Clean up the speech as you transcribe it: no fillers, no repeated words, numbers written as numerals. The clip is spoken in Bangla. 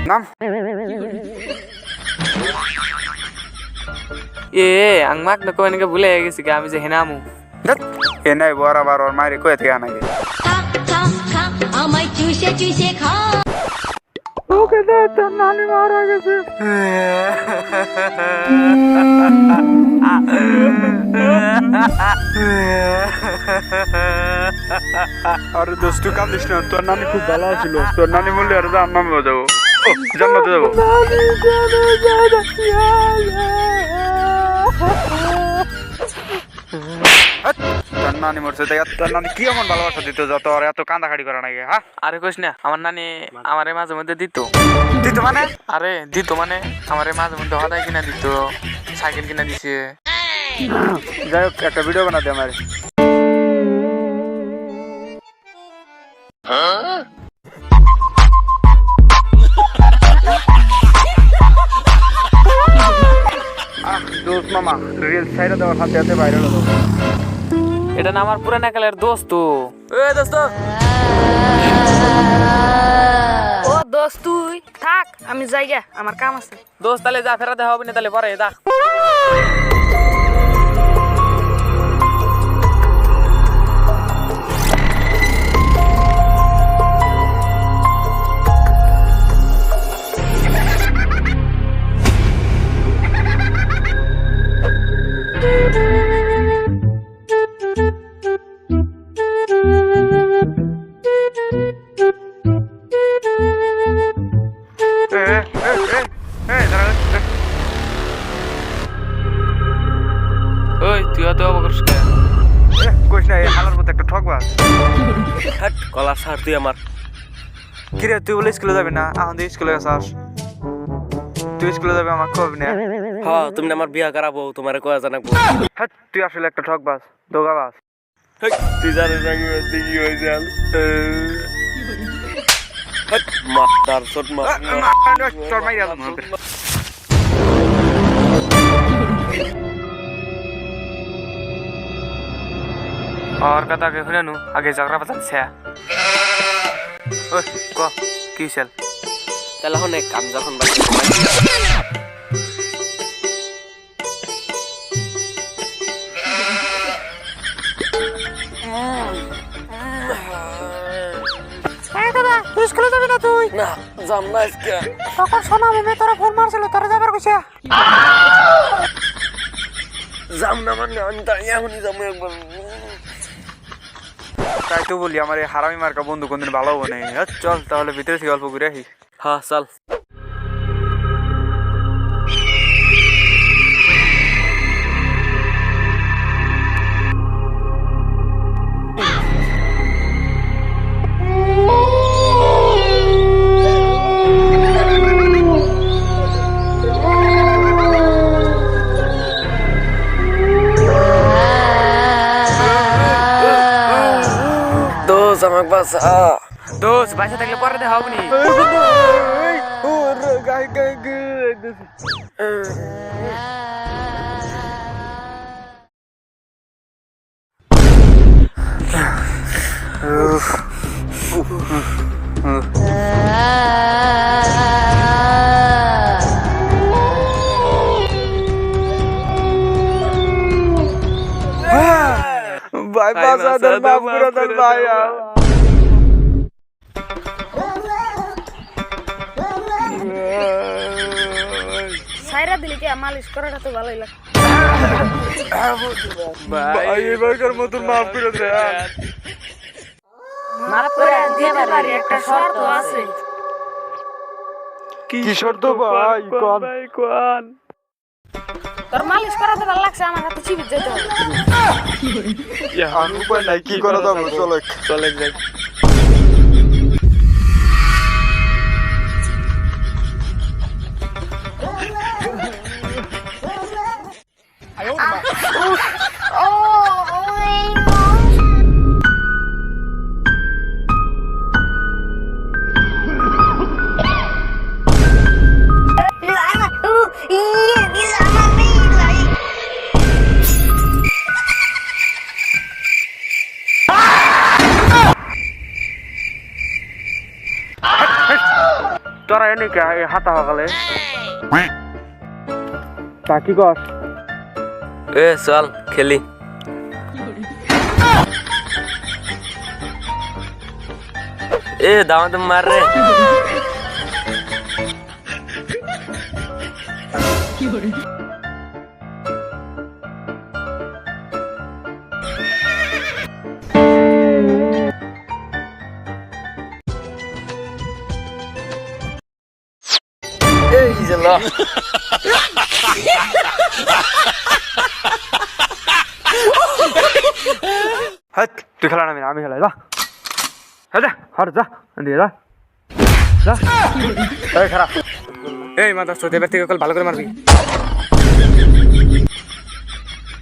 নাম ang mak na ko nga bule gisi kami sa hinamu. ধ্যাৎ, এ নাই বরাবর ওর মায়ের কয়ে থেকে আনাগে আমায় চুষে চুষে খা ওকে দে তোর নানি মারা গেছে আরে দোস্ত কান্দিস না, তোর নানি খুব ভালো ছিল। তোর নানি বললে আর জান্নাতে যাবো, জান্নাতে যাবো। তোর নানি মরছে, তোর নানি কি এমন ভালোবাসা দিত যত আর এত কান্দাকাটি করে নাকি? হ্যাঁ আরে কইস না, আমার নানি আমারে মাঝে মধ্যে দিত। দিত মানে? আরে দিত মানে আমারে মাঝে মধ্যে হদাই কিনা দিত, সাইকেল কিনা দিছে। যাই হোক, একটা ভিডিও বানাতে আমার। দোস্ত মামা রিল সাইডে দেওয়ার হাতে হাতে বাইরে হলো। এটা না আমার পুরানা কালের দোস্ত। এ দোস্ত, ও দোস্ত তুই থাক, আমি যাইগা, আমার কাম আছে। দোস্ত তাহলে যা, ফেরাতে হবে না তাহলে পরে যা। ওই তুই অত অবকর্ষ কে? কইস না, এই হালার মতো একটা ঠকবাজ। হাট কলা সার তুই আমার। কিরে তুই বলে স্কুলে যাবি না? এখন তুই স্কুলে গেছাস, তুই স্কুলে যাবি আমার কবি না? হ্যাঁ তুমি না আমার বিয়া করাবো, তোমার কয়া জানাবো। হ্যাঁ তুই আসলে একটা ঠকবাজ, দোগাবাজ। তুই জানিস না কি হয়েছে? মার ছোট মা তোর মাইরা और कथा के हुने नु आगे झगड़ा पता छे। ओए क की चल তাহলে অনেক কাম যখন স্কুলে যাবি না তুই? না যাম না আজকে। তখন সোনা মেমে তোরা ফোন মারছিল, তোরা যাবার কইছে। যাম না মানে আমি তাই এখনই যাবো একবার। তাই তো বলি আমার এই হারামি মার্কা বন্ধু কোনদিন ভালো হবে না। চল তাহলে ভিতরে থেকে গল্প করে আসি। হ্যাঁ চল। আমাকে বাসা दोस्त बासा থাকলে পরে দেখা হবে নি। ভাই বাসা দর মাফ করে দর ভাই। সাইরা দিলি কি মালিশ করাটা তো ভালোই লাগে। ভাই এবারকার মতন মাফ করে দে। মাফ করে দিতে পারি, একটা শর্ত আছে। কি শর্ত ভাই? কোন কোন? তোর মালিশ করাতে ভালো লাগছে, আমার হাতে চিবিত যেতে হবে। আমি উপায় নাই, কি করা যাবে? চলে চলে যাই। তোরা এনে কে হাতা সকালে তা কি কর এ চল খেলি এ দামাত মার রে এই যে ল হাট তুই খেলা নামি আমি খেলাই যা হ্যাঁ যা হর যা দিয়ে যা যা এই খারাপ এই মাদার চোদ এবার থেকে কল ভালো করে মারবি